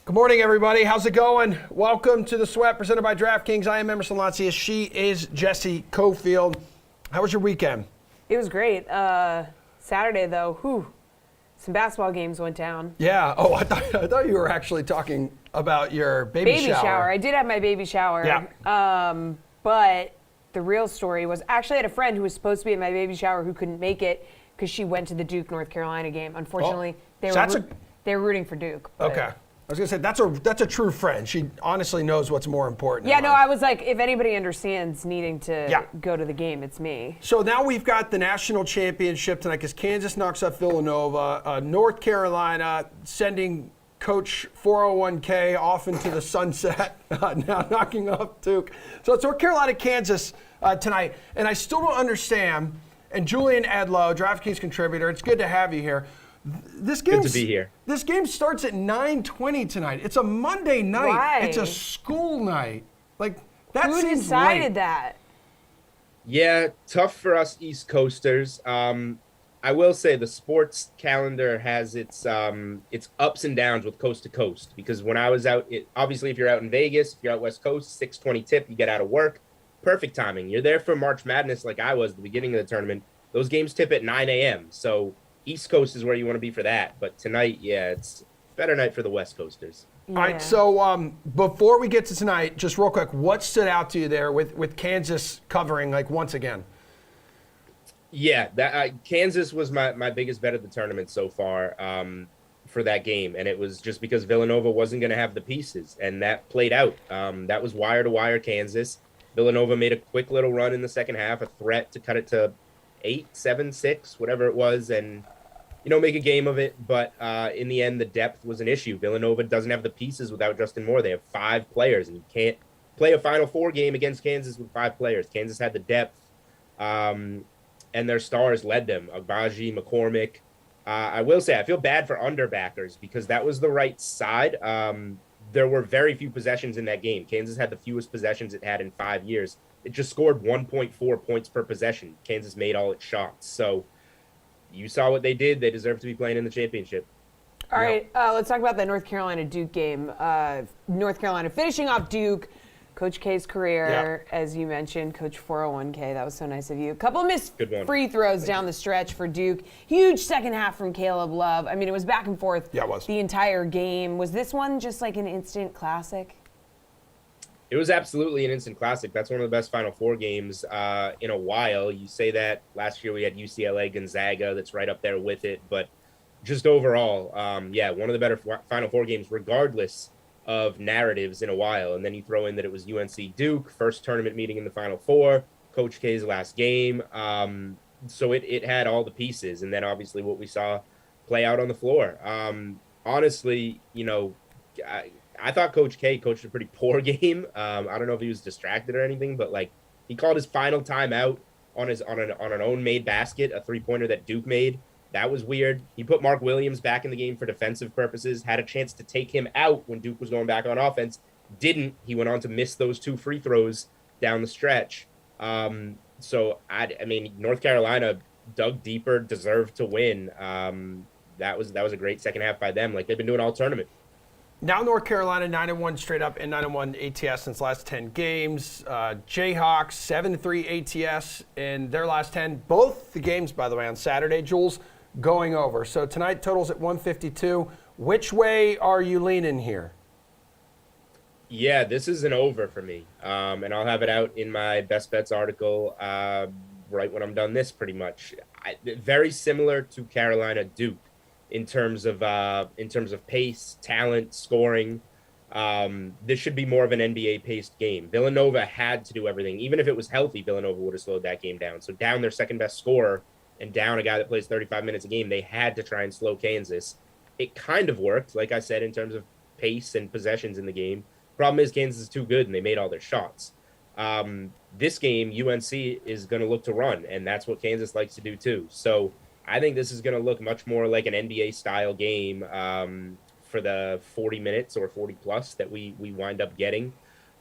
Good morning, everybody. How's it going? Welcome to The Sweat, presented by DraftKings. I am Emerson Lancia. She is Jesse Cofield. How was your weekend? It was great. Saturday, though, some basketball games went down. Yeah. Oh, I thought you were actually talking about your baby shower. I did have my baby shower. Yeah. But the real story was actually I had a friend who was supposed to be at my baby shower who couldn't make it because she went to the Duke North Carolina game. Unfortunately, they were rooting for Duke. Okay. I was going to say, that's a true friend. She honestly knows what's more important. Yeah, no, I was like, if anybody understands needing to go to the game, it's me. So now we've got the national championship tonight because Kansas knocks up Villanova. North Carolina sending Coach 401k off into the sunset, now knocking up Duke. So it's North Carolina, Kansas tonight. And I still don't understand, and Julian Edlow, DraftKings contributor, it's good to have you here. This game, good to be here. This game starts at 9:20 tonight. It's a Monday night. Why? It's a school night. Like, that Who seems decided late. that? Yeah, tough for us East Coasters. I will say the sports calendar has its ups and downs with coast to coast. Because when I was out, obviously if you're out in Vegas, if you're out West Coast, 6:20 tip, you get out of work, perfect timing. You're there for March Madness like I was at the beginning of the tournament. Those games tip at 9 a.m. So East Coast is where you want to be for that. But tonight, yeah, it's a better night for the West Coasters. Yeah. All right, so before we get to tonight, just real quick, what stood out to you there with Kansas covering, like, once again? Yeah, Kansas was my biggest bet of the tournament so far for that game. And it was just because Villanova wasn't going to have the pieces. And that played out. That was wire-to-wire Kansas. Villanova made a quick little run in the second half, a threat to cut it to 8, 7, 6, whatever it was, and make a game of it. But in the end, the depth was an issue. Villanova doesn't have the pieces without Justin Moore. They have 5 players, and you can't play a Final Four game against Kansas with 5 players. Kansas had the depth, and their stars led them. Agbaji, McCormick. I will say I feel bad for underbackers because that was the right side. There were very few possessions in that game. Kansas had the fewest possessions it had in 5 years. It just scored 1.4 points per possession. Kansas made all its shots. So you saw what they did. They deserve to be playing in the championship. All right, let's talk about the North Carolina-Duke game. North Carolina finishing off Duke. Coach K's career, as you mentioned, Coach 401k. That was so nice of you. A couple missed free throws down the stretch for Duke. Huge second half from Caleb Love. I mean, it was back and forth the entire game. Was this one just like an instant classic? It was absolutely an instant classic. That's one of the best Final Four games in a while. You say that last year we had UCLA Gonzaga that's right up there with it. But just overall, one of the better Final Four games, regardless of narratives in a while. And then you throw in that it was UNC Duke, first tournament meeting in the Final Four, Coach K's last game. So it had all the pieces. And then obviously what we saw play out on the floor. Honestly, I thought Coach K coached a pretty poor game. I don't know if he was distracted or anything, but he called his final timeout on an own made basket, a 3-pointer that Duke made. That was weird. He put Mark Williams back in the game for defensive purposes, had a chance to take him out when Duke was going back on offense. Didn't. He went on to miss those 2 free throws down the stretch. So I mean, North Carolina dug deeper, deserved to win. That was a great second half by them, like they've been doing all tournament. Now North Carolina 9-1 straight up and 9-1 ATS since last 10 games. Jayhawks 7-3 ATS in their last 10. Both the games, by the way, on Saturday, Jules, going over. So tonight totals at 152. Which way are you leaning here? Yeah, this is an over for me. And I'll have it out in my best bets article right when I'm done this pretty much. Very similar to Carolina Duke. In terms of pace, talent, scoring, this should be more of an NBA-paced game. Villanova had to do everything. Even if it was healthy, Villanova would have slowed that game down. So down their second-best scorer and down a guy that plays 35 minutes a game, they had to try and slow Kansas. It kind of worked, like I said, in terms of pace and possessions in the game. Problem is Kansas is too good, and they made all their shots. This game, UNC is going to look to run, and that's what Kansas likes to do too. So I think this is going to look much more like an NBA-style game for the 40 minutes or 40-plus that we wind up getting.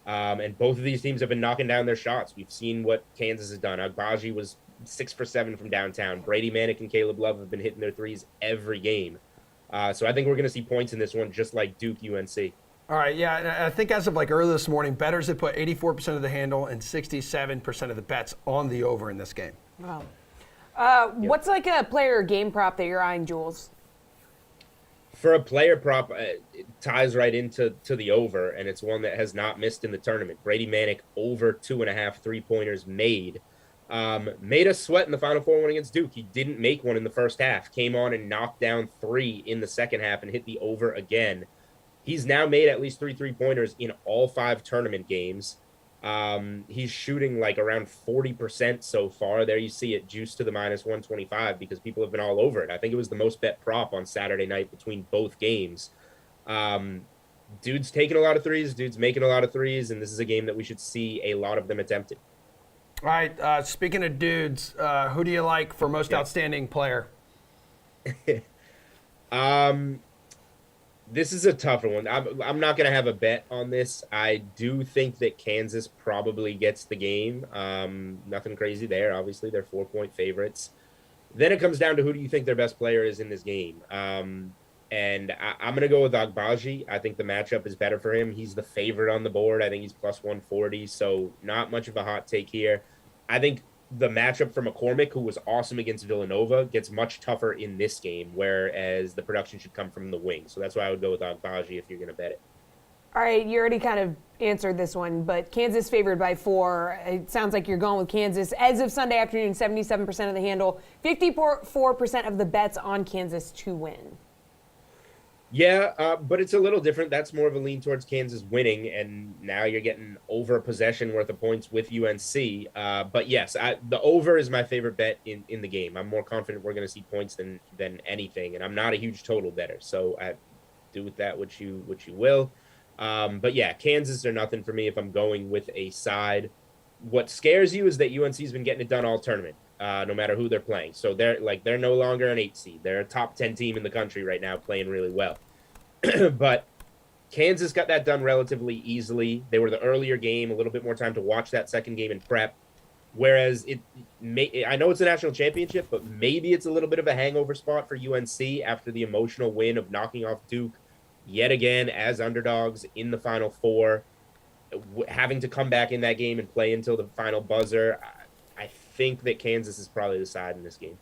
And both of these teams have been knocking down their shots. We've seen what Kansas has done. Agbaji was 6 for 7 from downtown. Brady Manick and Caleb Love have been hitting their threes every game. So I think we're going to see points in this one just like Duke UNC. All right, yeah, and I think as of like early this morning, bettors have put 84% of the handle and 67% of the bets on the over in this game. Wow. What's like a player or game prop that you're eyeing, Jules? For a player prop, it ties right into the over, and it's one that has not missed in the tournament. Brady Manick over 2.5 3-pointers made. Made us sweat in the Final Four win against Duke. He didn't make one in the first half. Came on and knocked down 3 in the second half and hit the over again. He's now made at least 3 3-pointers in all 5 tournament games. He's shooting like around 40% so far. There you see it juiced to the -125 because people have been all over it. I think it was the most bet prop on Saturday night between both games. Dude's taking a lot of threes. Dude's making a lot of threes. And this is a game that we should see a lot of them attempted. All right, speaking of dudes, who do you like for most outstanding player? This is a tougher one. I'm not going to have a bet on this. I do think that Kansas probably gets the game. Nothing crazy there. Obviously, they're 4-point favorites. Then it comes down to who do you think their best player is in this game. And I'm going to go with Agbaji. I think the matchup is better for him. He's the favorite on the board. I think he's plus 140, so not much of a hot take here. I think the matchup for McCormick, who was awesome against Villanova, gets much tougher in this game, whereas the production should come from the wing. So that's why I would go with Agbaji if you're going to bet it. All right, you already kind of answered this one, but Kansas favored by 4. It sounds like you're going with Kansas. As of Sunday afternoon, 77% of the handle, 54% of the bets on Kansas to win. Yeah, but it's a little different. That's more of a lean towards Kansas winning, and now you're getting over a possession worth of points with UNC. But yes, the over is my favorite bet in the game. I'm more confident we're going to see points than anything, and I'm not a huge total better, so I do with that what you will. But yeah, Kansas are nothing for me if I'm going with a side. What scares you is that UNC's been getting it done all tournament. No matter who they're playing. So they're no longer an 8 seed. They're a top 10 team in the country right now playing really well. But Kansas got that done relatively easily. They were the earlier game, a little bit more time to watch that second game and prep. Whereas I know it's a national championship, but maybe it's a little bit of a hangover spot for UNC after the emotional win of knocking off Duke yet again as underdogs in the Final Four, having to come back in that game and play until the final buzzer. I think that Kansas is probably the side in this game.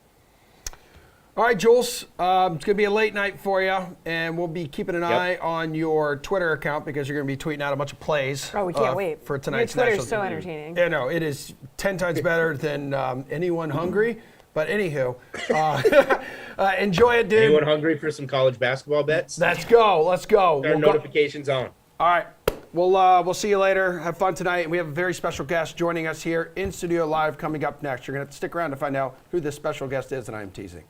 All right, Jules, it's going to be a late night for you, and we'll be keeping an eye on your Twitter account because you're going to be tweeting out a bunch of plays. Oh, we can't wait. For tonight's Your national. Twitter's so entertaining. Yeah, no, it is 10 times better than anyone hungry. But anywho, enjoy it, dude. Anyone hungry for some college basketball bets? Let's go. Our notifications on. All right. We'll see you later. Have fun tonight. And we have a very special guest joining us here in studio live coming up next. You're going to have to stick around to find out who this special guest is, and I am teasing.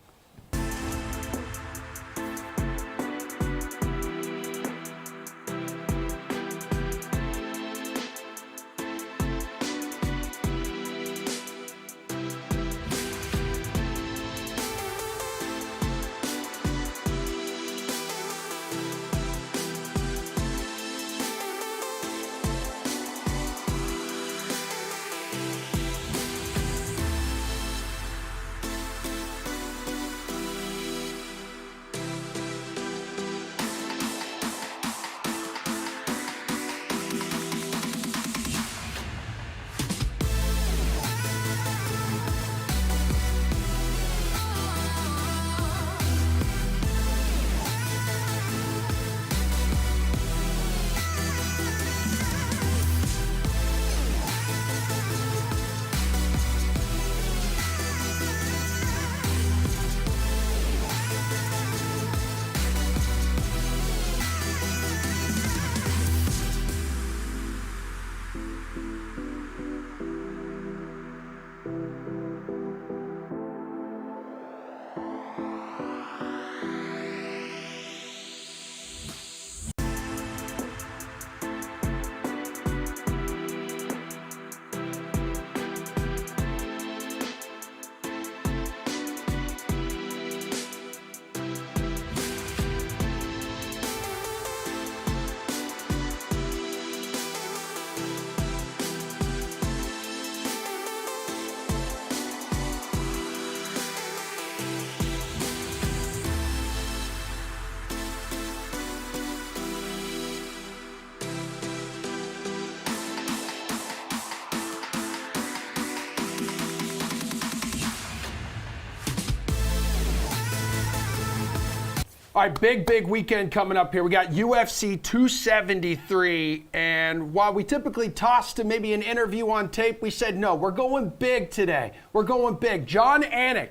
All right, big weekend coming up here. We got UFC 273, and while we typically toss to maybe an interview on tape, we said no, we're going big today. We're going big. Jon Anik,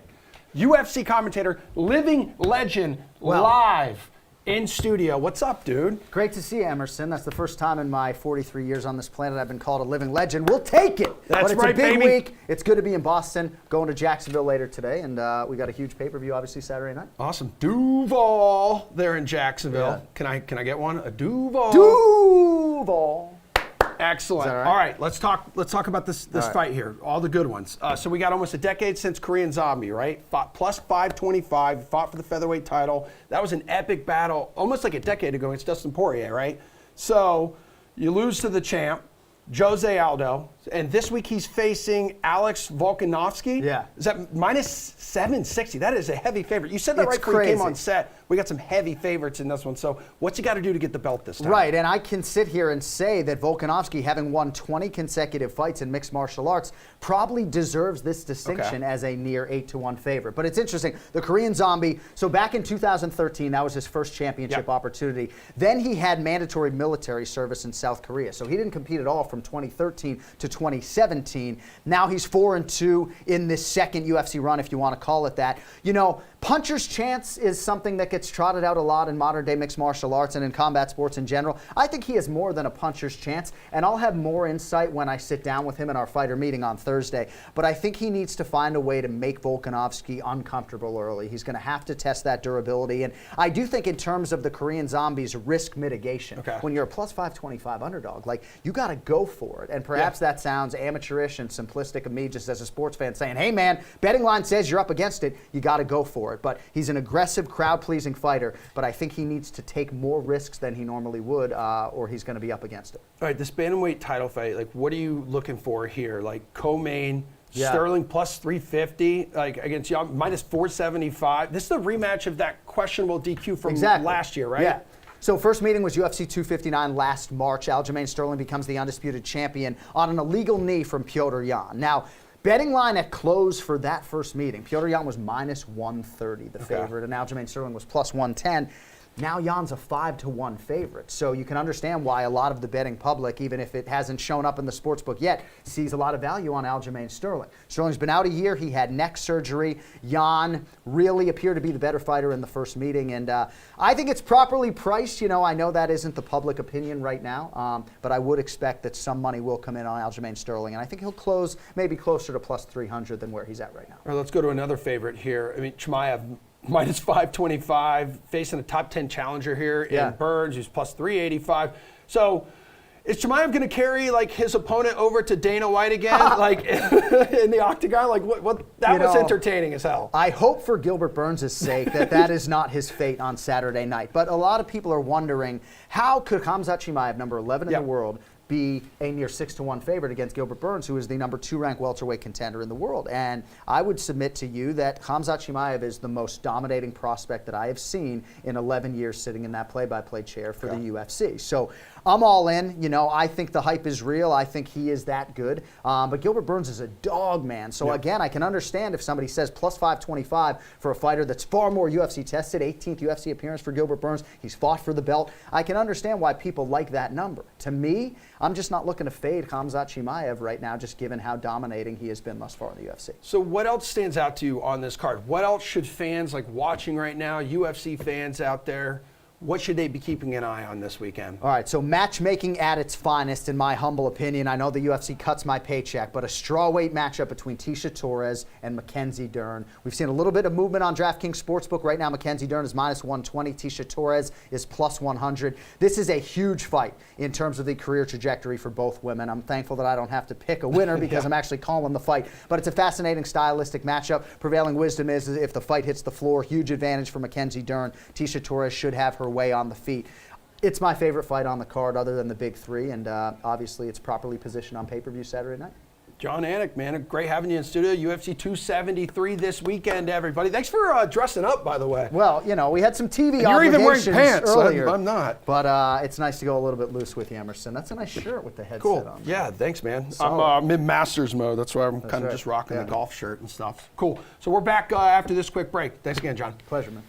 UFC commentator, living legend, live in studio. What's up, dude? Great to see you, Emerson. That's the first time in my 43 years on this planet I've been called a living legend. We'll take it. That's but it's right, a big baby. week. It's good to be in Boston. Going to Jacksonville later today, and we got a huge pay-per-view, obviously, Saturday night. Awesome. Duval there in Jacksonville. Yeah. Can I get one? A Duval. Duval. Excellent. Is that right? All right, let's talk about this fight here. All the good ones. So we got almost a decade since Korean Zombie, right? Fought plus 525, fought for the featherweight title. That was an epic battle, almost like a decade ago against Dustin Poirier, right? So you lose to the champ, Jose Aldo, and this week he's facing Alex Volkanovski. Yeah. Is that minus 760? That is a heavy favorite. You said that It's right before you came crazy. on set. We got some heavy favorites in this one. So what's he got to do to get the belt this time? Right, and I can sit here and say that Volkanovski, having won 20 consecutive fights in mixed martial arts, probably deserves this distinction as a near 8-1 favorite. But it's interesting. The Korean Zombie, so back in 2013, that was his first championship opportunity. Then he had mandatory military service in South Korea. So he didn't compete at all from 2013 to 2017. Now he's 4-2 in this second UFC run, if you want to call it that. You know, puncher's chance is something that gets trotted out a lot in modern day mixed martial arts and in combat sports in general. I think he has more than a puncher's chance, and I'll have more insight when I sit down with him in our fighter meeting on Thursday. But I think he needs to find a way to make Volkanovski uncomfortable early. He's going to have to test that durability. And I do think in terms of the Korean Zombie's risk mitigation, when you're a plus 525 underdog, like, you got to go for it. And perhaps that sounds amateurish and simplistic of me just as a sports fan saying, hey man, betting line says you're up against it, you got to go for it. But he's an aggressive, crowd-pleasing fighter, but I think he needs to take more risks than he normally would, or he's going to be up against it. All right, this bantamweight title fight, like, what are you looking for here? Like, co-main, Sterling plus 350, like, against Young, minus 475. This is the rematch of that questionable DQ from last year, right? Yeah. So first meeting was UFC 259 last March. Aljamain Sterling becomes the undisputed champion on an illegal knee from Petr Yan. Now, betting line at close for that first meeting, Petr Yan was minus 130, the favorite, and Aljamain Sterling was plus 110. Now Jan's a 5-1 favorite. So you can understand why a lot of the betting public, even if it hasn't shown up in the sportsbook yet, sees a lot of value on Aljamain Sterling. Sterling's been out a year. He had neck surgery. Jan really appeared to be the better fighter in the first meeting. And I think it's properly priced. You know, I know that isn't the public opinion right now, but I would expect that some money will come in on Aljamain Sterling. And I think he'll close maybe closer to plus 300 than where he's at right now. All right, let's go to another favorite here. I mean, Chimaev, minus 525, facing a top 10 challenger here in Burns, who's plus 385. So is Chimaev going to carry, like, his opponent over to Dana White again, like, in the octagon? Like, what? That was entertaining as hell. I hope for Gilbert Burns' sake that is not his fate on Saturday night. But a lot of people are wondering, how could Khamzat Chimaev, number 11 in the world, be a near 6-1 favorite against Gilbert Burns, who is the number 2 ranked welterweight contender in the world? And I would submit to you that Khamzat Chimaev is the most dominating prospect that I have seen in 11 years sitting in that play-by-play chair for the UFC. So I'm all in. You know, I think the hype is real. I think he is that good. But Gilbert Burns is a dog, man. So again, I can understand if somebody says plus 525 for a fighter that's far more UFC tested, 18th UFC appearance for Gilbert Burns. He's fought for the belt. I can understand why people like that number. To me, I'm just not looking to fade Khamzat Chimaev right now, just given how dominating he has been thus far in the UFC. So what else stands out to you on this card? What else should fans, like, watching right now, UFC fans out there, what should they be keeping an eye on this weekend? All right, so matchmaking at its finest, in my humble opinion. I know the UFC cuts my paycheck, but a strawweight matchup between Tecia Torres and Mackenzie Dern. We've seen a little bit of movement on DraftKings Sportsbook. Right now, Mackenzie Dern is minus 120. Tecia Torres is plus 100. This is a huge fight in terms of the career trajectory for both women. I'm thankful that I don't have to pick a winner because I'm actually calling the fight. But it's a fascinating stylistic matchup. Prevailing wisdom is if the fight hits the floor, huge advantage for Mackenzie Dern. Tecia Torres should have her way on the feet. It's my favorite fight on the card other than the big three, and obviously it's properly positioned on pay-per-view Saturday night. Jon Anik, man, great having you in studio. UFC 273 this weekend, everybody. Thanks for dressing up, by the way. Well, you know, we had some TV You're even wearing pants earlier. I'm not. But it's nice to go a little bit loose with you, Emerson. That's a nice shirt with the headset on. Yeah, thanks, man. Solid. I'm in master's mode. That's why I'm kind of just rocking the golf shirt and stuff. Cool. So we're back after this quick break. Thanks again, Jon. Pleasure, man.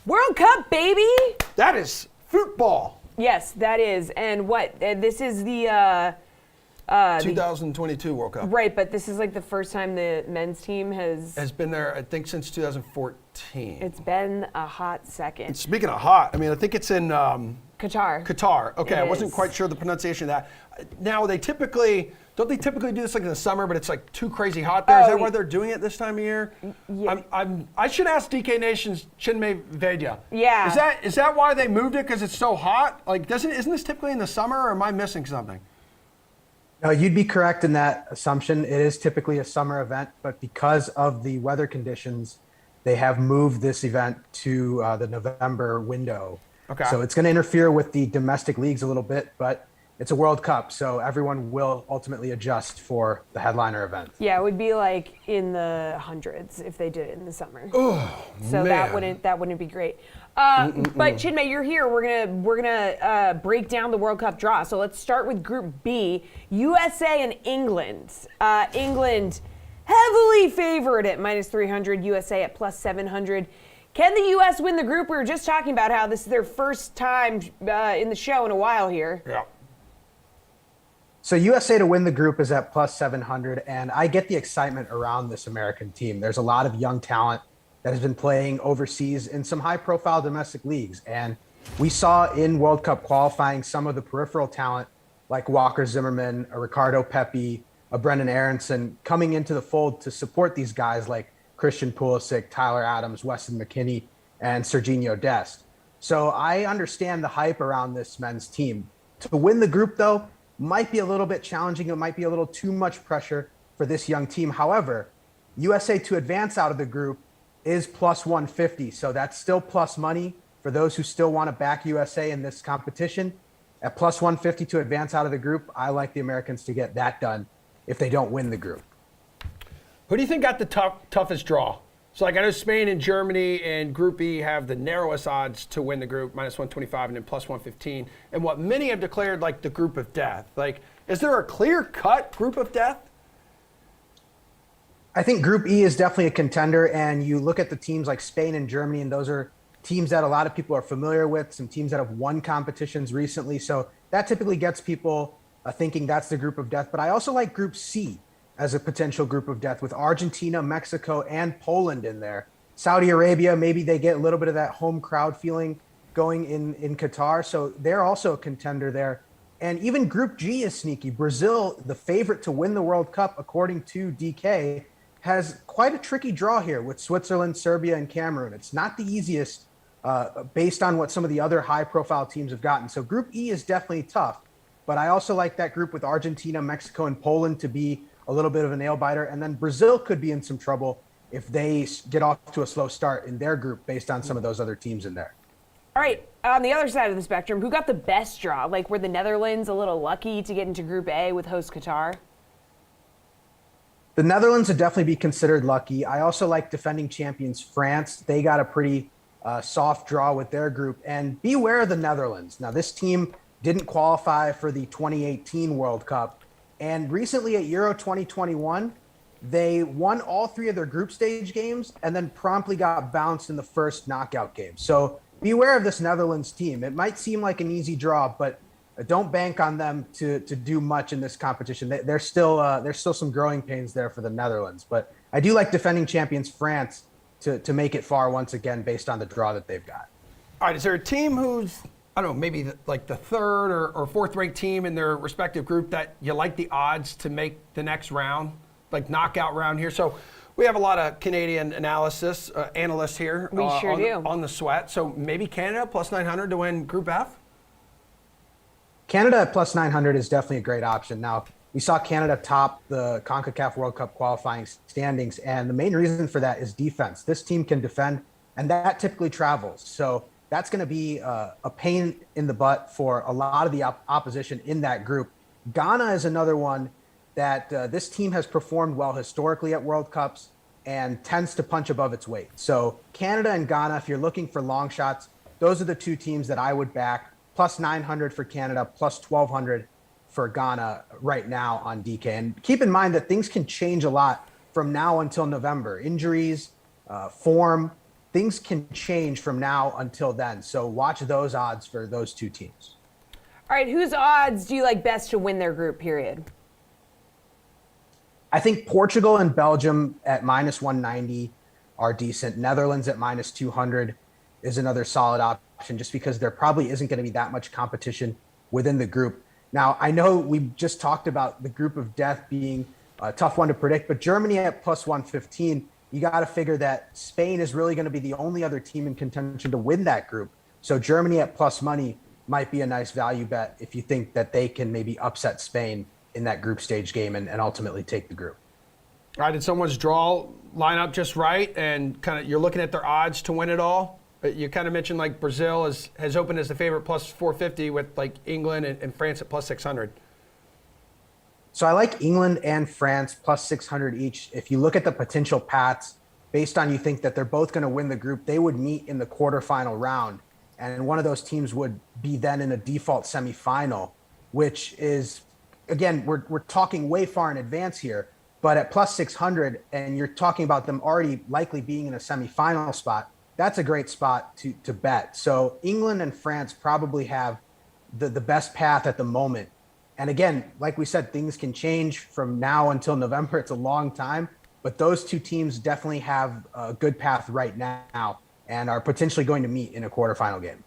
World Cup, baby! That is football. Yes, that is. And what? This is the 2022 World Cup. right, but this is like the first time the men's team Has been there, I think, since 2014. It's been a hot second. And speaking of hot, I mean, I think it's in Qatar. Qatar. Okay, It I wasn't is. quite sure the pronunciation of that. Now, don't they typically do this like in the summer, but it's like too crazy hot there? Is that why they're doing it this time of year? Yeah. I should ask DK Nation's Chinmay Vaidya. Yeah. Is that why they moved it? Because it's so hot? Like, isn't this typically in the summer, or am I missing something? No, you'd be correct in that assumption. It is typically a summer event, but because of the weather conditions, they have moved this event to the November window. Okay. So it's going to interfere with the domestic leagues a little bit, but it's a World Cup, so everyone will ultimately adjust for the headliner event. Yeah, it would be like in the hundreds if they did it in the summer. Oh, So man. that wouldn't be great. But Chinmay, you're here. We're gonna break down the World Cup draw. So let's start with Group B: USA and England. England heavily favored at -300. USA at +700. Can the U.S. win the group? We were just talking about how this is their first time in the show in a while here. Yeah. So USA to win the group is at +700, and I get the excitement around this American team. There's a lot of young talent that has been playing overseas in some high-profile domestic leagues, and we saw in World Cup qualifying some of the peripheral talent like Walker Zimmerman, a Ricardo Pepi, a Brendan Aronson coming into the fold to support these guys like Christian Pulisic, Tyler Adams, Weston McKennie, and Serginho Dest. So I understand the hype around this men's team. To win the group, though, might be a little bit challenging. It might be a little too much pressure for this young team. However, USA to advance out of the group is +150. So that's still plus money for those who still want to back USA in this competition. At +150 to advance out of the group, I like the Americans to get that done if they don't win the group. Who do you think got the toughest draw? So, like, I know Spain and Germany and Group E have the narrowest odds to win the group, -125 and then +115, and what many have declared like the group of death. Like, is there a clear-cut group of death? I think Group E is definitely a contender, and you look at the teams like Spain and Germany, and those are teams that a lot of people are familiar with, some teams that have won competitions recently. So that typically gets people thinking that's the group of death. But I also like Group C as a potential group of death with Argentina, Mexico, and Poland in there. Saudi Arabia, maybe they get a little bit of that home crowd feeling going in Qatar. So they're also a contender there. And even Group G is sneaky. Brazil, the favorite to win the World Cup, according to DK, has quite a tricky draw here with Switzerland, Serbia, and Cameroon. It's not the easiest based on what some of the other high-profile teams have gotten. So Group E is definitely tough. But I also like that group with Argentina, Mexico, and Poland to be a little bit of a nail biter. And then Brazil could be in some trouble if they get off to a slow start in their group based on some of those other teams in there. All right, on the other side of the spectrum, who got the best draw? Like, were the Netherlands a little lucky to get into Group A with host Qatar? The Netherlands would definitely be considered lucky. I also like defending champions France. They got a pretty soft draw with their group. And beware of the Netherlands. Now, this team didn't qualify for the 2018 World Cup. And recently at Euro 2021, they won all three of their group stage games and then promptly got bounced in the first knockout game. So beware of this Netherlands team. It might seem like an easy draw, but don't bank on them to do much in this competition. There's still some growing pains there for the Netherlands. But I do like defending champions France to make it far once again based on the draw that they've got. All right, is there a team who's, I don't know, maybe like the third or fourth ranked team in their respective group that you like the odds to make the next round, like knockout round here? So we have a lot of Canadian analysts here. We sure do. On the sweat. So maybe Canada +900 to win Group F? Canada at +900 is definitely a great option. Now, we saw Canada top the CONCACAF World Cup qualifying standings, and the main reason for that is defense. This team can defend, and that typically travels. So that's going to be a pain in the butt for a lot of the opposition in that group. Ghana is another one that this team has performed well historically at World Cups and tends to punch above its weight. So Canada and Ghana, if you're looking for long shots, those are the two teams that I would back. +900 for Canada, +1200 for Ghana right now on DK. And keep in mind that things can change a lot from now until November. Injuries, form, things can change from now until then. So watch those odds for those two teams. All right, whose odds do you like best to win their group, period? I think Portugal and Belgium at -190 are decent. Netherlands at -200 is another solid option just because there probably isn't going to be that much competition within the group. Now, I know we just talked about the group of death being a tough one to predict, but Germany at +115, you got to figure that Spain is really going to be the only other team in contention to win that group. So Germany at plus money might be a nice value bet if you think that they can maybe upset Spain in that group stage game and ultimately take the group. All right, did someone's draw line up just right? And kind of you're looking at their odds to win it all? You kind of mentioned like Brazil has opened as the favorite plus 450 with like England and France at plus 600. So I like England and France plus 600 each. If you look at the potential paths, based on you think that they're both going to win the group, they would meet in the quarterfinal round. And one of those teams would be then in a default semifinal, which is, again, we're talking way far in advance here, but at plus 600, and you're talking about them already likely being in a semifinal spot, that's a great spot to bet. So England and France probably have the best path at the moment. And again, like we said, things can change from now until November. It's a long time, but those two teams definitely have a good path right now and are potentially going to meet in a quarterfinal game.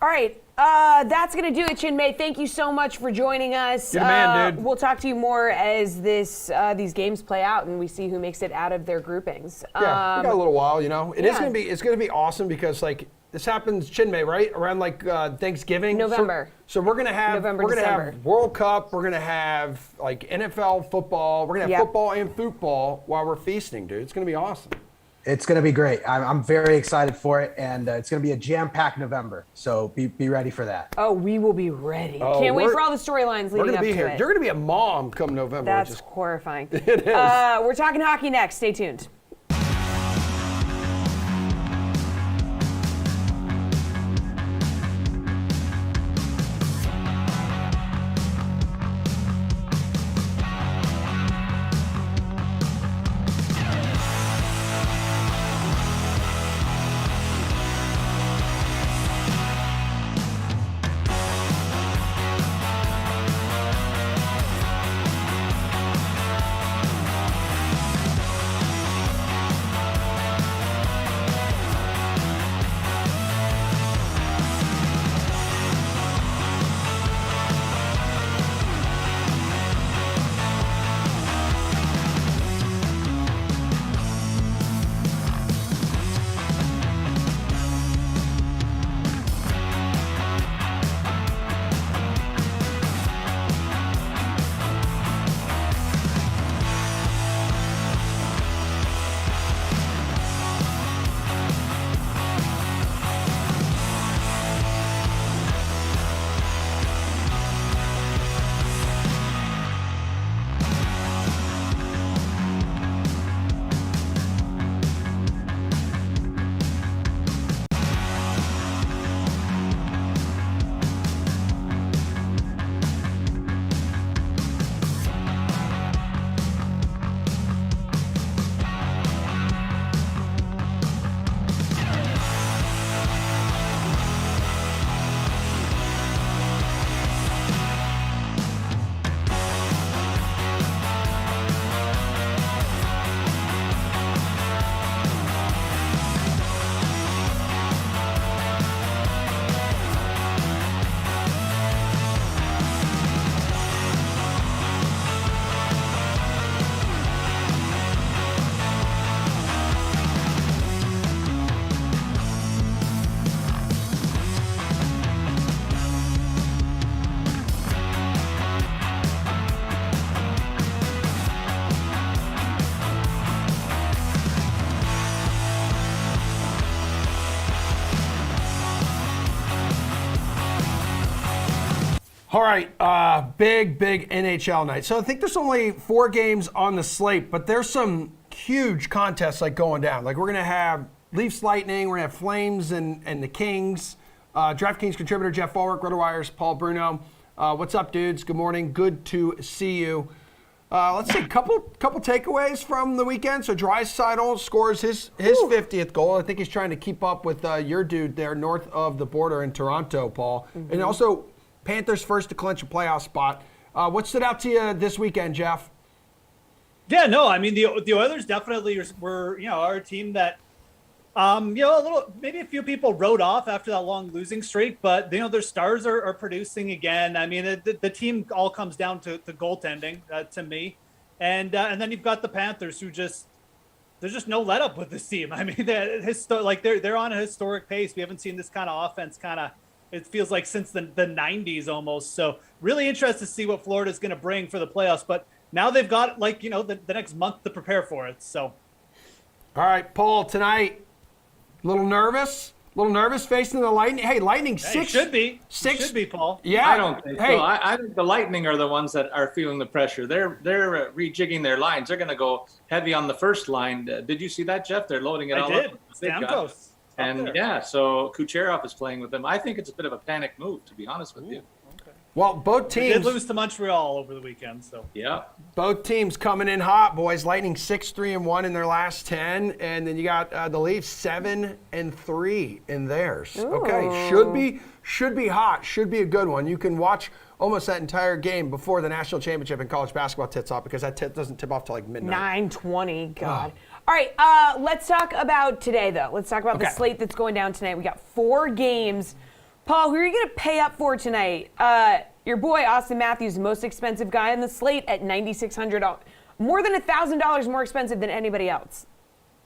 All right, that's going to do it, Chinmay. Thank you so much for joining us. You're the man, dude. We'll talk to you more as these games play out and we see who makes it out of their groupings. Yeah, we got a little while, you know. It's gonna be awesome because like this happens, Chinmay, right around like Thanksgiving, November. So we're gonna have December. World Cup. We're gonna have like NFL football. We're gonna have football and football while we're feasting, dude. It's gonna be awesome. It's going to be great. I'm very excited for it, and it's going to be a jam-packed November. So be ready for that. Oh, we will be ready. Oh, Can't wait for all the storylines leading up to here. it. You're gonna be a mom come November. That's horrifying. It is. We're talking hockey next. Stay tuned. All right, big NHL night. So I think there's only 4 games on the slate, but there's some huge contests like going down. Like we're gonna have Leafs Lightning, we're gonna have Flames and the Kings. DraftKings contributor Jeff Ulrich, RotoWire's Paul Bruno. What's up, dudes? Good morning. Good to see you. Let's see, couple takeaways from the weekend. So Draisaitl scores his 50th goal. I think he's trying to keep up with your dude there north of the border in Toronto, Paul. And also Panthers first to clinch a playoff spot. What stood out to you this weekend, Jeff? Yeah, no, I mean the Oilers definitely are a team that maybe a few people wrote off after that long losing streak, but their stars are producing again. I mean the team all comes down to goaltending to me, and then you've got the Panthers who there's just no let up with this team. I mean they're on a historic pace. We haven't seen this kind of offense it feels like since the 90s almost. So really interested to see what Florida's going to bring for the playoffs, but now they've got the next month to prepare for it. So all right, Paul, tonight a little nervous facing the Lightning. Hey, Lightning six. Should be, Paul. Yeah, I don't think so. I think the Lightning are the ones that are feeling the pressure. They're rejigging their lines. They're going to go heavy on the first line. Did you see that, Jeff? They're loading it all up. Stamkos. And so Kucherov is playing with them. I think it's a bit of a panic move, to be honest with you. Okay. Well, both They teams did lose to Montreal over the weekend, so Yeah. both teams coming in hot, boys. Lightning 6-3-1 in their last 10, and then you got the Leafs 7-3 in theirs. Okay, should be hot. Should be a good one. You can watch almost that entire game before the national championship in college basketball tips off, because that tip doesn't tip off till like midnight. 9:20. God. All right, let's talk about today, though. Let's talk about the slate that's going down tonight. We got 4 games. Paul, who are you going to pay up for tonight? Your boy, Austin Matthews, the most expensive guy on the slate at $9,600. More than $1,000 more expensive than anybody else.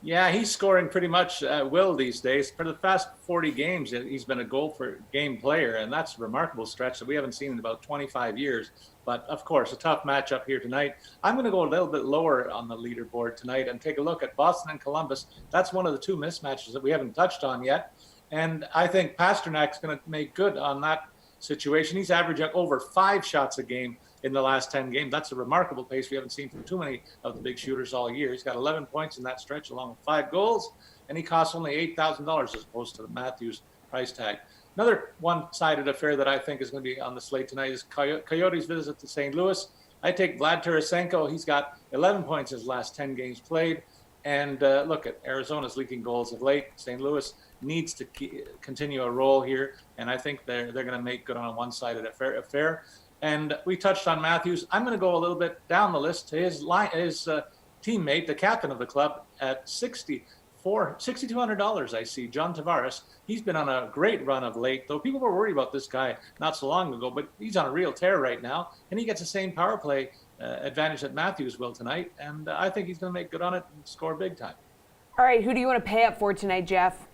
Yeah, he's scoring pretty much at will these days. For the past 40 games, he's been a goal-per-game player, and that's a remarkable stretch that we haven't seen in about 25 years. But, of course, a tough matchup here tonight. I'm going to go a little bit lower on the leaderboard tonight and take a look at Boston and Columbus. That's one of the 2 mismatches that we haven't touched on yet. And I think Pasternak's going to make good on that situation. He's averaging over 5 shots a game in the last 10 games. That's a remarkable pace we haven't seen from too many of the big shooters all year. He's got 11 points in that stretch along with 5 goals, and he costs only $8,000 as opposed to the Matthews price tag. Another one-sided affair that I think is going to be on the slate tonight is Coyotes visit to St. Louis. I take Vlad Tarasenko. He's got 11 points in his last 10 games played. And look at Arizona's leaking goals of late. St. Louis needs to continue a roll here, and I think they're going to make good on a one-sided affair. And we touched on Matthews. I'm going to go a little bit down the list to his teammate, the captain of the club, at $6,200. I see John Tavares. He's been on a great run of late, though people were worried about this guy not so long ago, but he's on a real tear right now, and he gets the same power play advantage that Matthews will tonight, and I think he's going to make good on it and score big time. All right, who do you want to pay up for tonight, Jeff?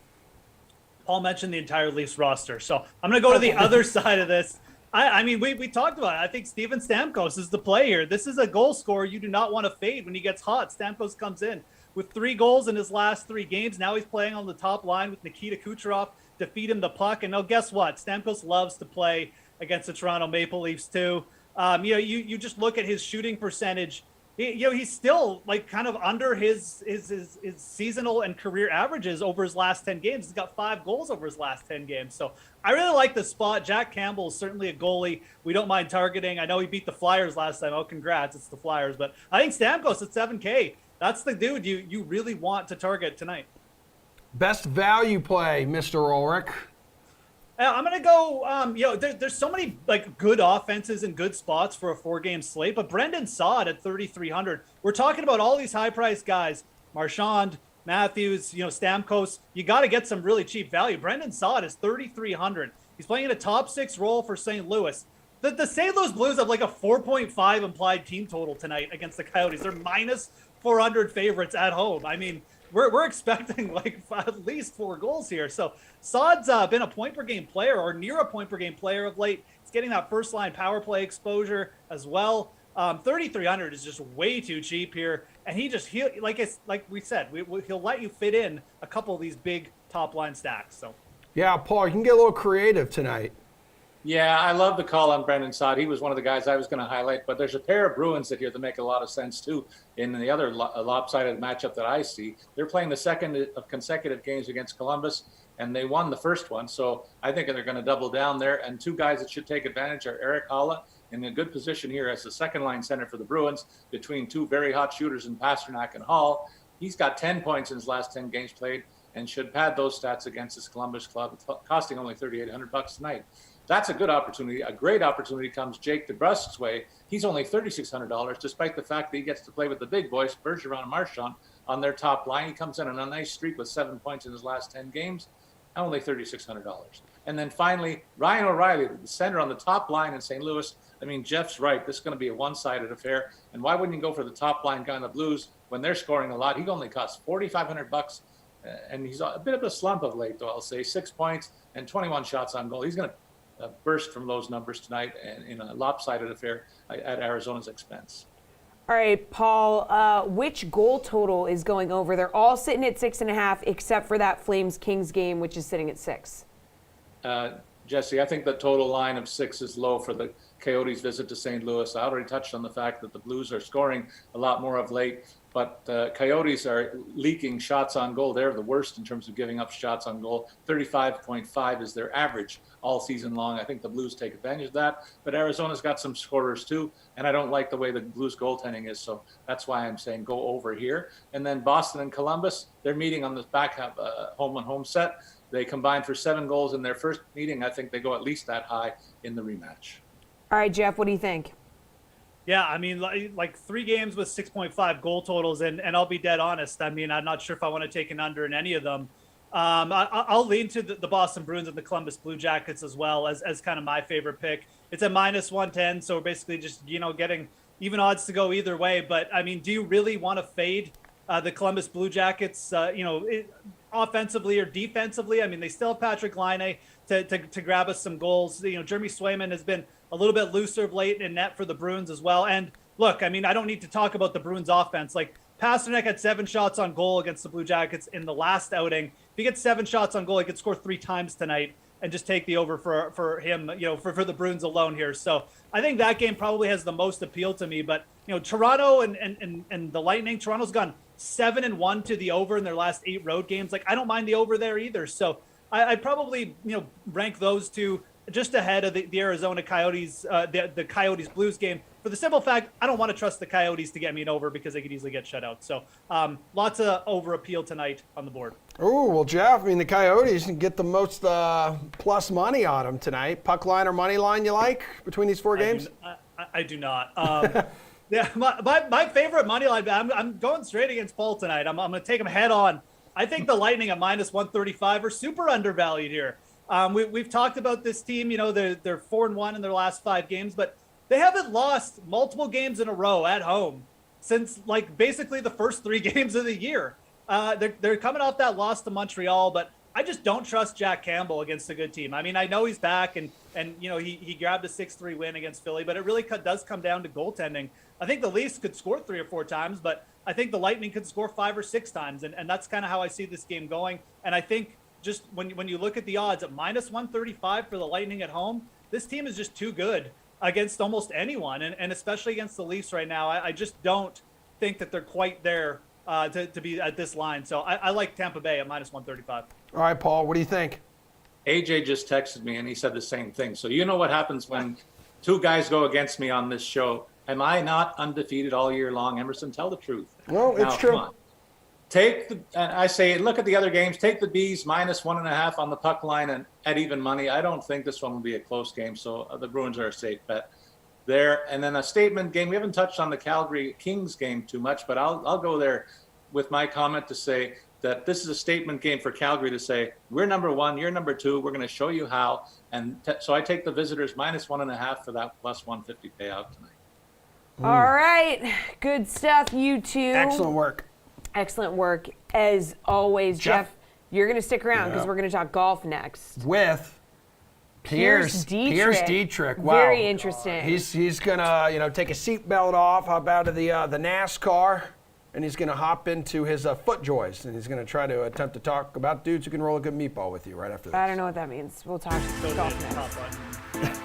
Paul mentioned the entire Leafs roster, so I'm going to go to the other side of this. I mean, we talked about it. I think Steven Stamkos is the play here. This is a goal scorer you do not want to fade when he gets hot. Stamkos comes in with 3 goals in his last 3 games. Now he's playing on the top line with Nikita Kucherov to feed him the puck. And now guess what? Stamkos loves to play against the Toronto Maple Leafs too. You just look at his shooting percentage. He's still like kind of under his seasonal and career averages over his last 10 games. He's got 5 goals over his last 10 games. So I really like the spot. Jack Campbell is certainly a goalie we don't mind targeting. I know he beat the Flyers last time. Oh, congrats. It's the Flyers. But I think Stamkos at $7K, that's the dude you really want to target tonight. Best value play, Mr. Ulrich. I'm going to go, there's so many like good offenses and good spots for a 4-game slate, but Brendan Saad at 3,300. We're talking about all these high-priced guys, Marchand, Matthews, Stamkos. You got to get some really cheap value. Brendan Saad is 3,300. He's playing in a top 6 role for St. Louis. The St. Louis Blues have like a 4.5 implied team total tonight against the Coyotes. They're minus 400 favorites at home. I mean, we're expecting like at least 4 goals here. So Saad's been a point-per-game player or near a point-per-game player of late. He's getting that first-line power play exposure as well. 3,300 is just way too cheap here. And like we said, he'll let you fit in a couple of these big top-line stacks. So Yeah, Paul, you can get a little creative tonight. Yeah, I love the call on Brendan Saad. He was one of the guys I was going to highlight, but there's a pair of Bruins that make a lot of sense too in the other lopsided matchup that I see. They're playing the second of consecutive games against Columbus, and they won the first one. So I think they're going to double down there. And 2 guys that should take advantage are Eric Haula in a good position here as the second line center for the Bruins between two very hot shooters in Pasternak and Hall. He's got 10 points in his last 10 games played and should pad those stats against his Columbus club, costing only $3,800 tonight. That's a good opportunity. A great opportunity comes Jake DeBrusk's way. He's only $3,600, despite the fact that he gets to play with the big boys, Bergeron and Marchand, on their top line. He comes in on a nice streak with 7 points in his last 10 games, only $3,600. And then finally, Ryan O'Reilly, the center on the top line in St. Louis. I mean, Jeff's right. This is going to be a one-sided affair. And why wouldn't you go for the top line guy in the Blues when they're scoring a lot? He only costs $4,500, and he's a bit of a slump of late, though. I'll say 6 points and 21 shots on goal. He's going to burst from those numbers tonight and in a lopsided affair at Arizona's expense. All right, Paul, which goal total is going over? They're all sitting at 6.5, except for that Flames-Kings game, which is sitting at 6. Jesse, I think the total line of 6 is low for the Coyotes' visit to St. Louis. I already touched on the fact that the Blues are scoring a lot more of late, but Coyotes are leaking shots on goal. They're the worst in terms of giving up shots on goal. 35.5 is their average all season long. I think the Blues take advantage of that, but Arizona's got some scorers too, and I don't like the way the Blues goaltending is, so that's why I'm saying go over here. And then Boston and Columbus, they're meeting on this back half home set. They combined for 7 goals in their first meeting. I think they go at least that high in the rematch. All right, Jeff, what do you think? Yeah, I mean, like 3 games with 6.5 goal totals, and I'll be dead honest. I mean, I'm not sure if I want to take an under in any of them. I'll lean to the Boston Bruins and the Columbus Blue Jackets as well as kind of my favorite pick. It's at -110, so we're basically just, getting even odds to go either way. But, I mean, do you really want to fade the Columbus Blue Jackets, offensively or defensively? I mean, they still have Patrick Laine to grab us some goals. Jeremy Swayman has been a little bit looser of late in net for the Bruins as well. And look, I mean, I don't need to talk about the Bruins offense. Like, Pasternak had 7 shots on goal against the Blue Jackets in the last outing. If he gets 7 shots on goal, he could score 3 times tonight and just take the over for him, for the Bruins alone here. So I think that game probably has the most appeal to me. But, Toronto and the Lightning, Toronto's gone 7-1 to the over in their last 8 road games. Like, I don't mind the over there either. So I'd probably, rank those two just ahead of the Arizona Coyotes, the Coyotes Blues game, for the simple fact I don't want to trust the Coyotes to get me an over because they could easily get shut out. So lots of over appeal tonight on the board. Oh, well, Jeff, I mean, the Coyotes can get the most plus money on them tonight. Puck line or money line you like between these 4 games? I do not. Yeah, my favorite money line, I'm going straight against Paul tonight. I'm going to take him head on. I think the Lightning at -135 are super undervalued here. We've talked about this team. They're 4-1 in their last 5 games, but they haven't lost multiple games in a row at home since basically the first 3 games of the year. They're coming off that loss to Montreal, but I just don't trust Jack Campbell against a good team. I mean, I know he's back and he grabbed a 6-3 win against Philly, but it really does come down to goaltending. I think the Leafs could score 3 or 4 times, but I think the Lightning could score 5 or 6 times, and that's kind of how I see this game going. And I think just when you look at the odds at -135 for the Lightning at home, this team is just too good against almost anyone, and especially against the Leafs right now. I just don't think that they're quite there to be at this line. So I like Tampa Bay at -135. All right, Paul, what do you think? AJ just texted me and he said the same thing. So you know what happens when 2 guys go against me on this show. Am I not undefeated all year long? Emerson, tell the truth. Well, it's true. Come on. I say, look at the other games. Take the Bees -1.5 on the puck line and at even money. I don't think this one will be a close game, so the Bruins are a safe bet there. And then a statement game. We haven't touched on the Calgary Kings game too much, but I'll go there with my comment to say that this is a statement game for Calgary to say, we're number 1, you're number 2, we're going to show you how. And so I take the visitors -1.5 for that +150 payout tonight. All right, good stuff, you two. Excellent work. Excellent work, as always. Jeff, you're going to stick around because Yeah. we're going to talk golf next. With Pierce Dietrich. Wow. Very interesting. He's gonna take a seatbelt off, hop out of the NASCAR, and he's gonna hop into his FootJoys, and he's gonna try to attempt to talk about dudes who can roll a good meatball with you right after this. I don't know what that means. We'll talk golf next. Top one.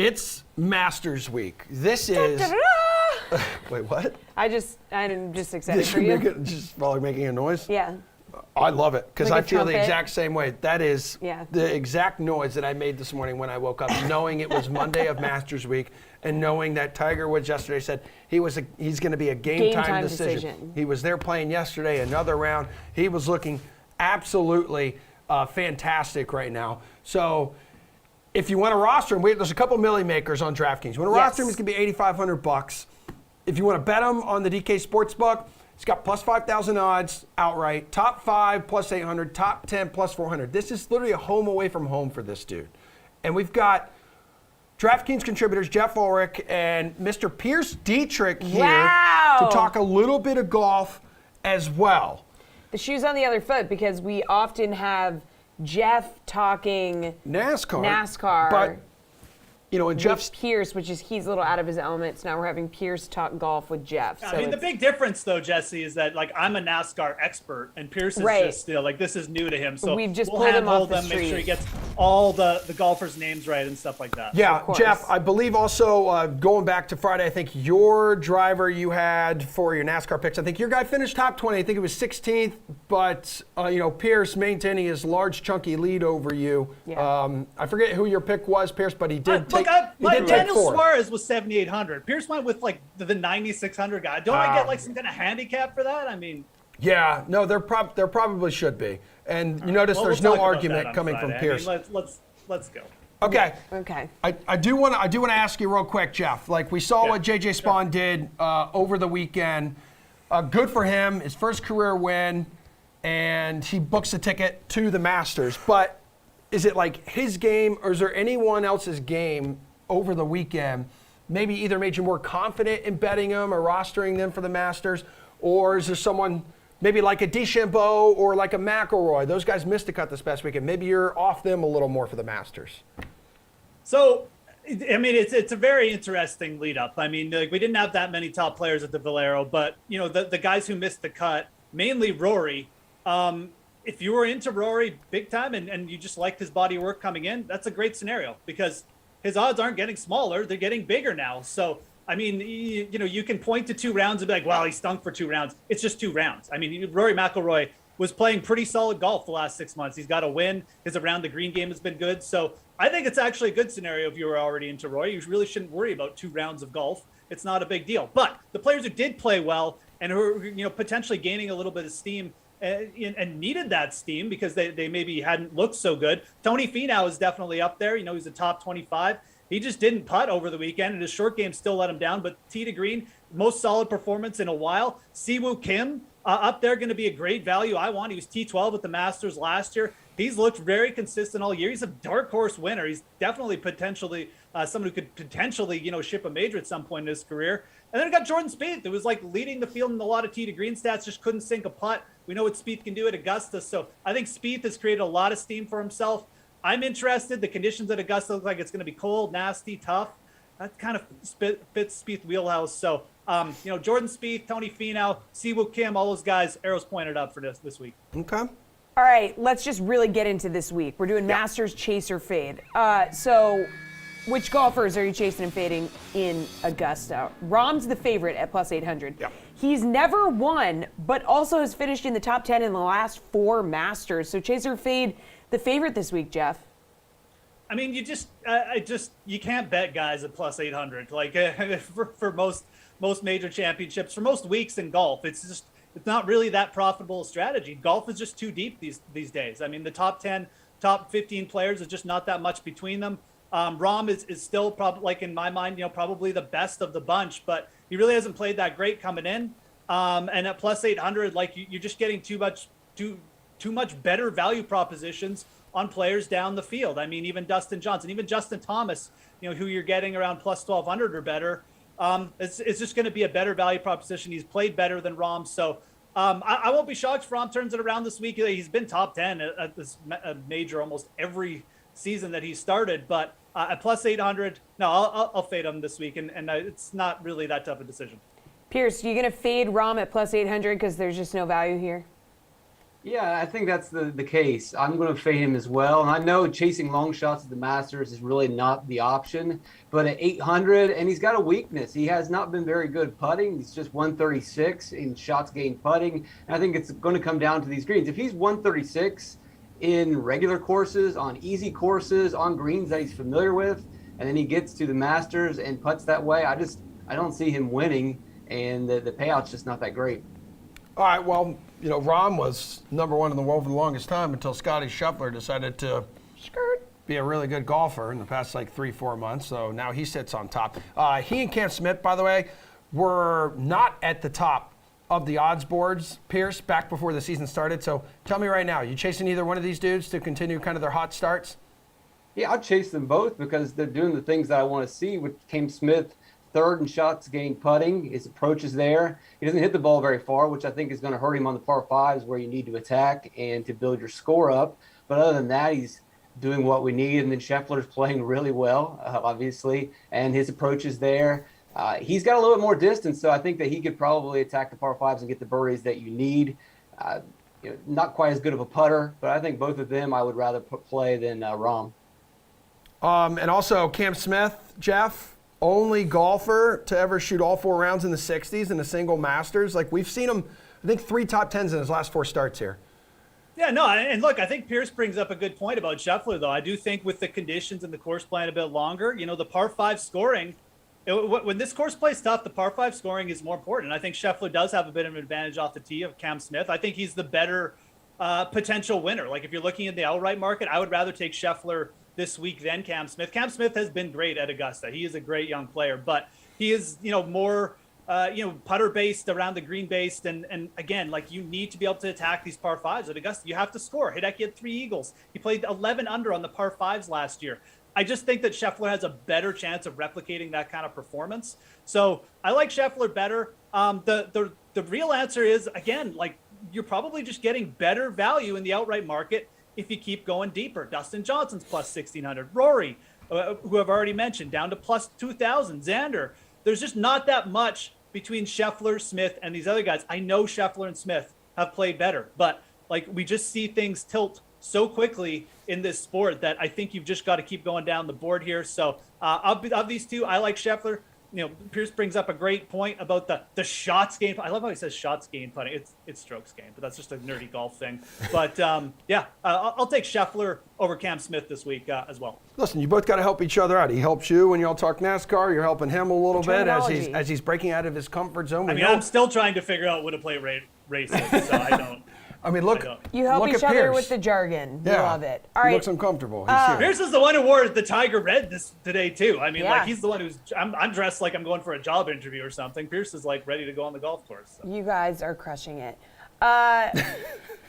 It's Masters Week. This is. Wait, what? I'm just excited Did for you you. make it just while making a noise? Yeah. I love it because Like I a feel the trumpet? exact same way. That is Yeah. the exact noise that I made this morning when I woke up, knowing it was Monday of Masters Week, and knowing that Tiger Woods yesterday said he's going to be a game time decision. He was there playing yesterday, another round. He was looking absolutely fantastic right now. So if you want to roster him, there's a couple milli makers on DraftKings. You want to roster him, he's going to be $8,500. If you want to bet him on the DK Sportsbook, he's got plus 5,000 odds outright. Top 5 plus 800. Top 10 plus 400. This is literally a home away from home for this dude. And we've got DraftKings contributors Jeff Ulrich and Mr. Pierce Dietrich here to talk a little bit of golf as well. The shoe's on the other foot because we often have Jeff talking NASCAR. But, and Jeff's Pierce, he's a little out of his element. So now we're having Pierce talk golf with Jeff. So I mean, the big difference, though, Jesse, is that I'm a NASCAR expert, and Pierce is just still this is new to him. So we've just we'll pulled him off handhold the him, make street. sure he gets all the golfers' names right and stuff like that. Yeah, Jeff, I believe also going back to Friday, I think your driver you had for your NASCAR picks, I think your guy finished top 20. I think it was 16th, but Pierce maintaining his large chunky lead over you. Yeah. I forget who your pick was, Pierce, but he did take. Daniel Suarez was 7,800. Pierce went with the 9,600 guy. Don't I get some kind of handicap for that? I mean. Yeah, no, there probably should be. And you notice there's no argument coming from Pierce. I mean, let's go. Okay. Okay. I do want to ask you real quick, Jeff. Like we saw what JJ Spawn did over the weekend. Good for him, his first career win, and he books a ticket to the Masters. But is it like his game, or is there anyone else's game over the weekend maybe either made you more confident in betting them or rostering them for the Masters, or is there someone maybe like a DeChambeau or like a McIlroy? Those guys missed the cut this past weekend. Maybe you're off them a little more for the Masters. So, I mean, it's a very interesting lead up. I mean, we didn't have that many top players at the Valero, but the guys who missed the cut, mainly Rory. If you were into Rory big time and you just liked his body of work coming in, that's a great scenario because his odds aren't getting smaller; they're getting bigger now. So, I mean, you can point to 2 rounds and be like, "Well, he stunk for 2 rounds." It's just 2 rounds. I mean, Rory McIlroy was playing pretty solid golf the last 6 months. He's got a win. His around the green game has been good. So, I think it's actually a good scenario if you were already into Rory. You really shouldn't worry about 2 rounds of golf. It's not a big deal. But the players who did play well and who are potentially gaining a little bit of steam. And needed that steam because they maybe hadn't looked so good. Tony Finau is definitely up there. He's a top 25. He just didn't putt over the weekend, and his short game still let him down. But tee to green, most solid performance in a while. Siwoo Kim up there, going to be a great value. He was T12 at the Masters last year. He's looked very consistent all year. He's a dark horse winner. He's definitely potentially someone who could potentially ship a major at some point in his career. And then we got Jordan Spieth, who was leading the field in a lot of tee to green stats, just couldn't sink a putt. We know what Spieth can do at Augusta. So I think Spieth has created a lot of steam for himself. I'm interested. The conditions at Augusta look like it's going to be cold, nasty, tough. That kind of fits Spieth's wheelhouse. So, Jordan Spieth, Tony Finau, Siwoo Kim, all those guys, arrows pointed up for this week. Okay. All right, let's just really get into this week. We're doing Masters chase or fade. So which golfers are you chasing and fading in Augusta? Rahm's the favorite at plus 800. Yeah. He's never won, but also has finished in the top 10 in the last 4 Masters. So chase or fade the favorite this week, Jeff. I mean, you can't bet guys at plus 800. For most major championships, for most weeks in golf, it's not really that profitable a strategy. Golf is just too deep these days. I mean, the top 10, top 15 players is just not that much between them. Rahm is still probably, in my mind, probably the best of the bunch, but he really hasn't played that great coming in. And at plus 800, you're just getting too much better value propositions on players down the field. I mean, even Dustin Johnson, even Justin Thomas, who you're getting around plus 1,200 or better. It's just going to be a better value proposition. He's played better than Rahm. So I won't be shocked if Rahm turns it around this week. He's been top 10 at this major almost every season that he started. But at plus 800, no, I'll fade him this week. And it's not really that tough a decision. Pierce, you going to fade Rahm at plus 800 because there's just no value here? Yeah, I think that's the case. I'm going to fade him as well. And I know chasing long shots at the Masters is really not the option, but at 800, and he's got a weakness. He has not been very good putting. He's just 136 in shots gained putting. And I think it's going to come down to these greens. If he's 136 in regular courses, on easy courses, on greens that he's familiar with, and then he gets to the Masters and putts that way, I don't see him winning, and the payout's just not that great. All right, well, Rahm was number one in the world for the longest time until Scotty Scheffler decided to be a really good golfer in the past 3-4 months. So now he sits on top. He and Cam Smith, by the way, were not at the top of the odds boards, Pierce, back before the season started. So tell me right now, you chasing either one of these dudes to continue kind of their hot starts? Yeah, I'll chase them both because they're doing the things that I want to see with Cam Smith. Third in shots gained putting. His approach is there. He doesn't hit the ball very far, which I think is going to hurt him on the par fives where you need to attack and to build your score up. But other than that, he's doing what we need. And then Scheffler's playing really well, obviously, and his approach is there. He's got a little bit more distance, so I think that he could probably attack the par fives and get the birdies that you need. Not quite as good of a putter, but I think both of them I would rather play than Rahm. And also Cam Smith, Jeff, only golfer to ever shoot all 4 rounds in the 60s in a single Masters. We've seen him, I think, 3 top 10s in his last 4 starts here. Yeah, no, and look, I think Pierce brings up a good point about Scheffler, though. I do think with the conditions and the course playing a bit longer, the par 5 scoring, when this course plays tough, the par 5 scoring is more important. I think Scheffler does have a bit of an advantage off the tee of Cam Smith. I think he's the better potential winner. If you're looking at the outright market, I would rather take Scheffler this week than Cam Smith. Cam Smith has been great at Augusta. He is a great young player, but he is, more, putter based, around the green based. And again, you need to be able to attack these par 5s at Augusta. You have to score. Hideki had 3 eagles. He played 11 under on the par 5s last year. I just think that Scheffler has a better chance of replicating that kind of performance. So I like Scheffler better. The real answer is, again, you're probably just getting better value in the outright market if you keep going deeper. Dustin Johnson's plus 1,600. Rory, who I've already mentioned, down to plus 2,000. Xander. There's just not that much between Scheffler, Smith, and these other guys. I know Scheffler and Smith have played better, but we just see things tilt so quickly in this sport that I think you've just got to keep going down the board here. So of these two, I like Scheffler. Pierce brings up a great point about the shots gained. I love how he says shots gained putting. It's strokes gained, but that's just a nerdy golf thing. But I'll take Scheffler over Cam Smith this week as well. Listen, you both got to help each other out. He helps you when y'all talk NASCAR. You're helping him a little bit as he's breaking out of his comfort zone. I'm still trying to figure out what to play racing, so I don't. Look. You help look each at other Pierce. with the jargon. Yeah. We love it. All right. He looks uncomfortable. He's here. Pierce is the one who wore the Tiger Red today too. He's the one who's. I'm dressed like I'm going for a job interview or something. Pierce is ready to go on the golf course. So. You guys are crushing it.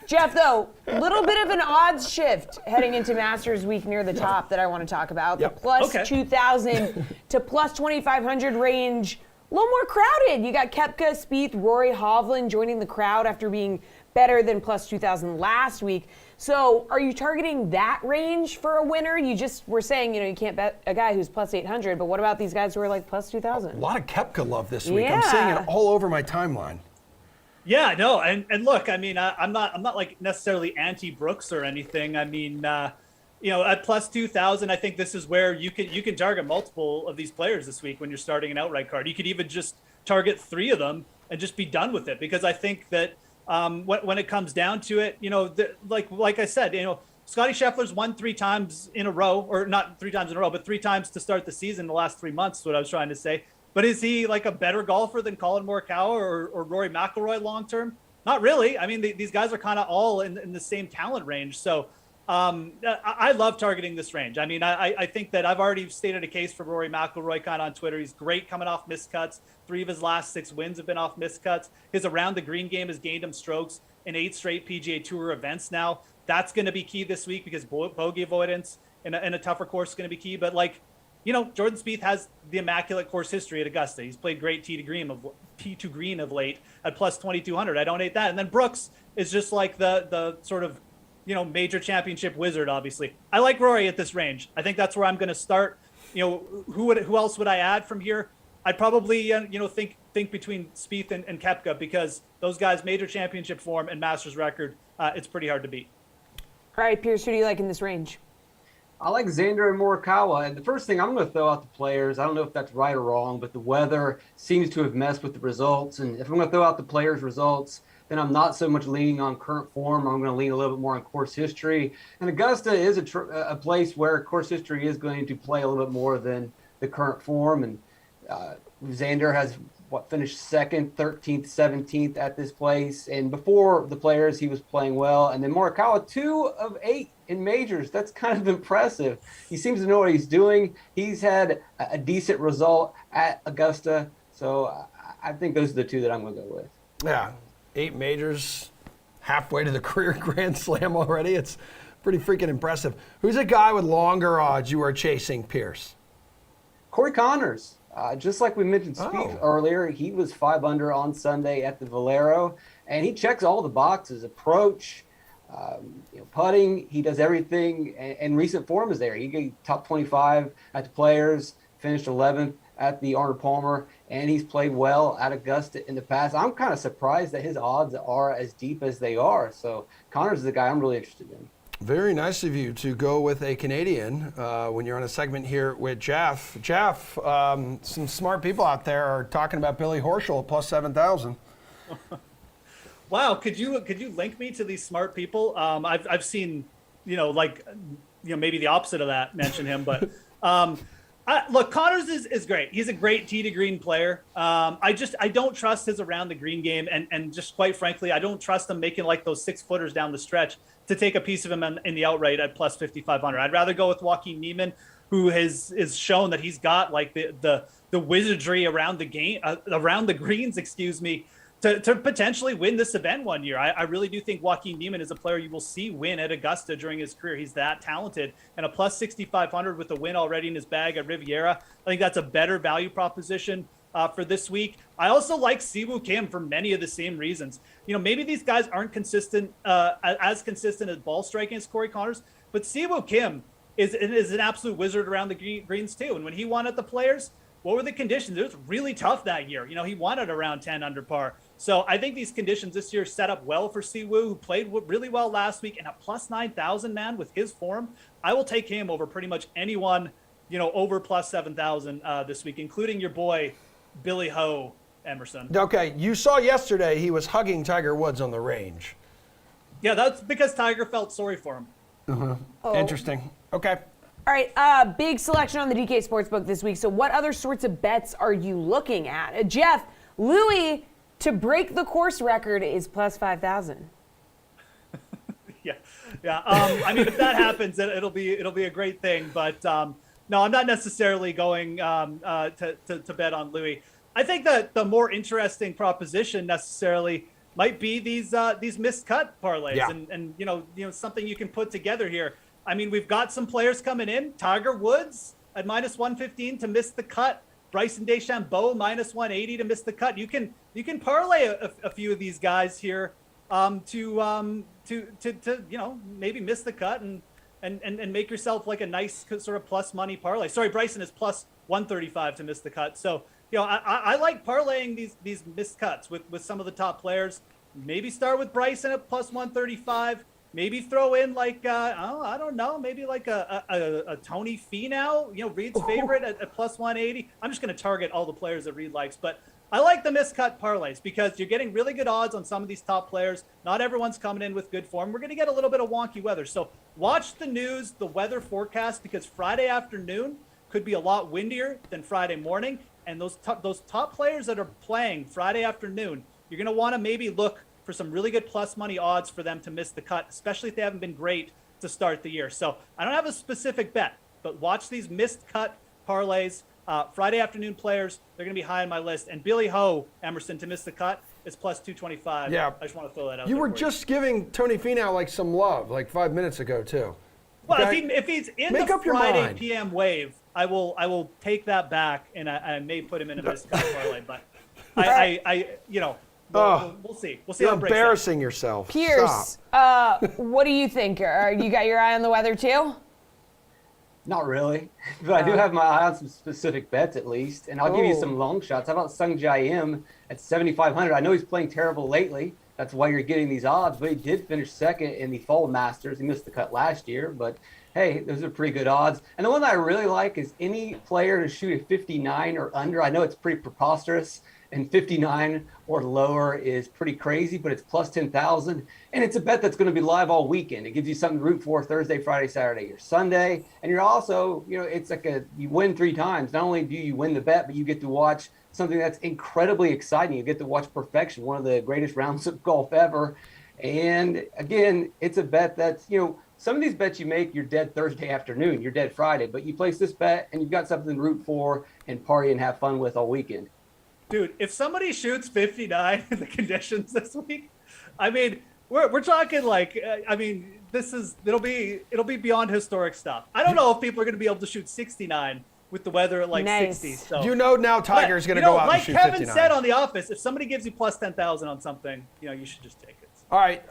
Jeff, though, a little bit of an odds shift heading into Masters Week near the top that I want to talk about. Yep. The plus 2,000 to plus 2,500 range, a little more crowded. You got Koepka, Spieth, Rory, Hovland joining the crowd after being better than plus 2,000 last week. So are you targeting that range for a winner? You just were saying, you can't bet a guy who's plus 800, but what about these guys who are plus 2,000? A lot of Koepka love this week. Yeah. I'm seeing it all over my timeline. Yeah, no, and look, I'm not necessarily anti-Brooks or anything. At plus 2,000, I think this is where you can target multiple of these players this week when you're starting an outright card. You could even just target 3 of them and just be done with it, because I think that when it comes down to it, like I said, Scotty Scheffler's won 3 times in a row, or not 3 times in a row, but 3 times to start the season in the last 3 months is what I was trying to say. But is he a better golfer than Colin Morikawa or Rory McIlroy long term? Not really. These guys are kind of all in the same talent range. So I love targeting this range. I think that I've already stated a case for Rory McIlroy kind of on Twitter. He's great coming off missed cuts. 3 of his last 6 wins have been off missed cuts. His around the green game has gained him strokes in 8 straight PGA Tour events now. That's going to be key this week because bogey avoidance in a tougher course is going to be key. But Jordan Spieth has the immaculate course history at Augusta. He's played great tee to green of late at plus 2,200. I don't hate that. And then Brooks is just the sort of major championship wizard. Obviously, I like Rory at this range. I think that's where I'm going to start. Who else would I add from here? I'd probably think between Spieth and Koepka, because those guys, major championship form and Masters record, it's pretty hard to beat. All right, Pierce, who do you like in this range? I like Xander and Morikawa. And the first thing, I'm going to throw out the players. I don't know if that's right or wrong, but the weather seems to have messed with the results. And if I'm going to throw out the players' results, then I'm not so much leaning on current form. I'm going to lean a little bit more on course history. And Augusta is a place where course history is going to play a little bit more than the current form. And Xander has finished 2nd, 13th, 17th at this place. And before the players, he was playing well. And then Morikawa, 2 of 8 in majors. That's kind of impressive. He seems to know what he's doing. He's had a decent result at Augusta. So I think those are the 2 that I'm going to go with. Yeah, 8 majors, halfway to the career Grand Slam already. It's pretty freaking impressive. Who's a guy with longer odds you are chasing, Pierce? Cory Connors. Just like we mentioned Spieth earlier, he was 5 under on Sunday at the Valero, and he checks all the boxes: approach, putting. He does everything, and recent form is there. He got top 25 at the Players, finished 11th at the Arnold Palmer, and he's played well at Augusta in the past. I'm kind of surprised that his odds are as deep as they are. So Connors is a guy I'm really interested in. Very nice of you to go with a Canadian when you're on a segment here with Jeff. Jeff, some smart people out there are talking about Billy Horschel at plus 7,000. Wow, could you link me to these smart people? I've seen, maybe the opposite of that, mention him, but look, Connors is great. He's a great tee to green player. I don't trust his around the green game, and just quite frankly, I don't trust him making like those 6-footers down the stretch to take a piece of him in the outright at plus 5,500. I'd rather go with Joaquin Niemann, who is shown that he's got like the wizardry around the game, around the greens, to potentially win this event one year. I really do think Joaquin Niemann is a player you will see win at Augusta during his career. He's that talented, and a plus 6,500 with a win already in his bag at Riviera. I think that's a better value proposition for this week. I also like Siwoo Kim for many of the same reasons. Maybe these guys aren't consistent, as consistent as ball striking as Cory Connors, but Siwoo Kim is an absolute wizard around the greens too. And when he won at the Players, what were the conditions? It was really tough that year. He won at around 10 under par. So I think these conditions this year set up well for Siwoo, who played really well last week, and a plus 9,000, man, with his form. I will take him over pretty much anyone, over plus 7,000 this week, including your boy, Billy Ho Emerson. Okay, you saw yesterday he was hugging Tiger Woods on the range. Yeah, that's because Tiger felt sorry for him. Oh. Interesting. Okay. All right, big selection on the DK Sportsbook this week. So what other sorts of bets are you looking at? Jeff, Louis to break the course record is plus 5,000. Yeah. I mean, if that happens, it'll be a great thing. But no, I'm not necessarily going to bet on Louis. I think that the more interesting proposition necessarily might be these missed cut parlays, Yeah. and something you can put together here. I mean, we've got some players coming in. Tiger Woods at minus 115 to miss the cut. Bryson DeChambeau minus 180 to miss the cut. You can parlay a few of these guys here to maybe miss the cut and make yourself like a nice sort of plus money parlay. Sorry, Bryson is plus 135 to miss the cut. So I like parlaying these missed cuts with some of the top players. Maybe start with Bryson at plus 135. Maybe throw in like I don't know, maybe like a Tony Finau, Reed's favorite at plus 180. I'm just going to target all the players that Reed likes, but I like the miscut parlays because you're getting really good odds on some of these top players. Not everyone's coming in with good form. We're going to get a little bit of wonky weather, so watch the news, the weather forecast, because Friday afternoon could be a lot windier than Friday morning, and those top players that are playing Friday afternoon, you're going to want to maybe look for some really good plus money odds for them to miss the cut, especially if they haven't been great to start the year. So I don't have a specific bet, but watch these missed cut parlays. Friday afternoon players, they're going to be high on my list. And Billy Ho Emerson to miss the cut is plus 225. Yeah. I just want to throw that out. You there were for just giving Tony Finau like some love like 5 minutes ago too. Well, Okay? if he's in Make the up your Friday mind. PM wave, I will take that back and I may put him in a missed cut parlay, but we'll see. We'll see You're how it breaks down. embarrassing yourself. Pierce, Stop. what do you think? You got your eye on the weather too? Not really, but I do have my eye on some specific bets at least, and I'll give you some long shots. How about Sung Jae Im at 7,500? I know he's playing terrible lately. That's why you're getting these odds, but he did finish second in the Fall Masters. He missed the cut last year, but hey, those are pretty good odds. And the one that I really like is any player to shoot a 59 or under. I know it's pretty preposterous, and 59 or lower is pretty crazy, but it's plus 10,000. And it's a bet that's going to be live all weekend. It gives you something to root for Thursday, Friday, Saturday, or Sunday. And you're also, it's like you win 3 times. Not only do you win the bet, but you get to watch something that's incredibly exciting. You get to watch perfection, one of the greatest rounds of golf ever. And again, it's a bet that's, some of these bets you make, you're dead Thursday afternoon, you're dead Friday, but you place this bet and you've got something to root for and party and have fun with all weekend. Dude, if somebody shoots 59 in the conditions this week, I mean, we're talking like, it'll be beyond historic stuff. I don't know if people are going to be able to shoot 69 with the weather at like 60. So now Tiger's going to go out and shoot 59. Like Kevin said on The Office, if somebody gives you plus 10,000 on something, you should just take it. All right,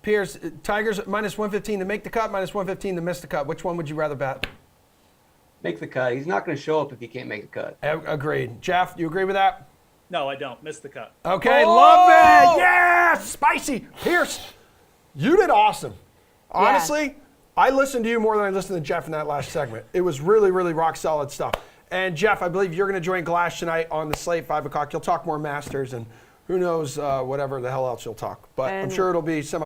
Piers, Tigers minus 115 to make the cut, minus 115 to miss the cut. Which one would you rather bet? Make the cut. He's not going to show up if he can't make the cut. Agreed. Jeff, you agree with that? No, I don't. Miss the cut. Okay, love it. Yeah, spicy. Pierce, you did awesome. Honestly, I listened to you more than I listened to Jeff in that last segment. It was really, really rock solid stuff. And Jeff, I believe you're going to join Glash tonight on the slate, 5 o'clock. You'll talk more Masters and who knows whatever the hell else you'll talk. But I'm sure it'll be some